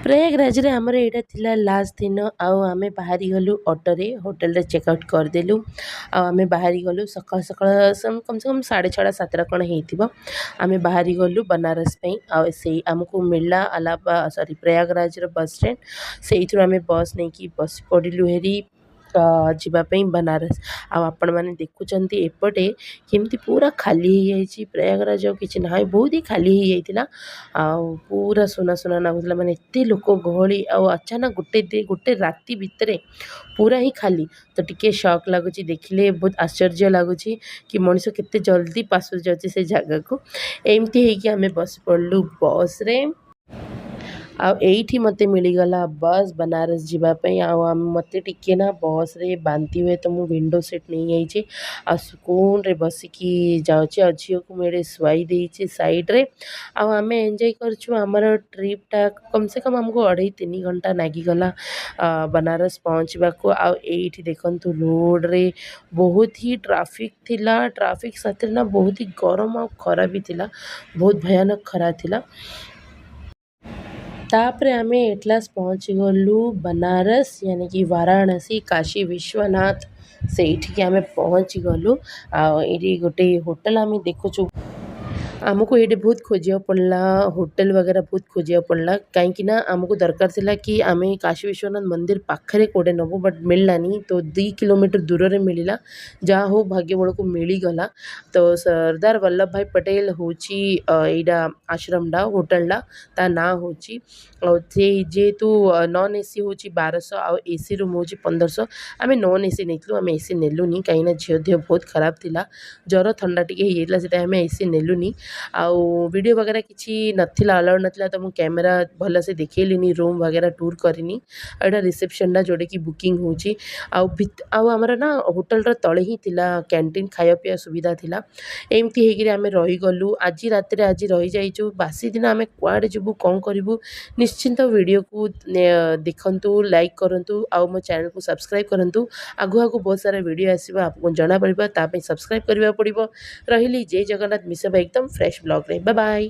प्रयागराज रे आमर एटा थिला लास्ट दिन आमे बाहरी गलु ऑटो रे होटल रे चेकआउट करदेलु आमे बाहरी गलु सकाळ सकाळ कम से कम 6:30 7 कोण हेतिबो आमे बाहरी गलु बनारस पे से आमको मिलला अलाबा सॉरी प्रयागराज रो बस स्टैंड सेइथु आमे बस नै की बस पडिलु हेरी जीवाई बनारस आपण मैंने देखुं एपटे केमती पूरा खाली हो जाइए प्रयागराज किसी ना बहुत ही खाली हो जाता पूरा सुना सुना लगुला मैंने एत लोक गहली अचानक गोटे राति भितर पूरा ही खाली तो टिके शॉक लगुच देखिले बहुत आश्चर्य लगुच कि मनीष केते जल्दी पास जाऊँचे से जगह को एमती है कि आम बस पड़लु बस रे आठी मत मिलगला बस बनारस जावाई मत टिके ना बस रे बांती हुए तो मुझे विंडो सीट नहीं जाइए आ सुकून रे बसिकी जाऊँचे झील को मेरे शुआई देचे साइड रे आम एंजॉय करछु आमर ट्रिपटा कम से कम आमको 2.5-3 घंटा नागिगला बनारस पहुँचवा को आठी देखु रोड रे बहुत ही ट्राफिक थिला ट्राफिक साथ ना बहुत ही गरम आ खरा भी थिला बहुत भयानक खरा थिला तापरे आमे एटलास पहुँची गलु बनारस यानी कि वाराणसी काशी विश्वनाथ से आमे पहुँची गलु ये गोटे होटल आमे देखुचु आमको ये बहुत खोजा पड़ा होटल वगैरह बहुत खोजा पड़ा कहीं आमको दरकार थिला कि आम काशी विश्वनाथ मंदिर पाखे कोड़े नबू बट मिललानी तो 2 किलोमीटर दूर रे मिलला जहाँ हो भाग्य बड़ को मिलगला तो सरदार वल्लभ भाई पटेल हूँ यहाँ आश्रमटा होटलटा ता ना हूँ जेहेतु नॉन एसी हूँ 1200 आ एसी रूम हूँ 1500 आम नॉन एसी नहीं आम एसी नेलुनी कहीं झील देह बहुत खराब थिला जर थंडा टी से आम एसी नेलुनी आउ वीडियो वगैरह किसी नथिला अलाउड नथिला तो मु कैमेरा भल से देखिलिनी रूम वगैरह टूर करनी एटा रिसेप्शन जोड़े कि बुकिंग होची आमर ना होटल तले ही थिला कैंटीन खाया पिया सुविधा थिला एमती हेकि आम रही गलु आज रात आज रही जाइचु बासी दिन आम कुआडे जीवु कौन करूँ निश्चिंत वीडियो को देखंतु लाइक करंतु आउ मो चैनल को सब्सक्राइब करंतु आगु आगु बहुत सारा वीडियो आसीबा आपको जना पड़िबा ता पे सब्सक्राइब करबा पड़िबो रहिली जय जगन्नाथ मिसबा एकदम फ्रेश ब्लॉग रे बाय बाय।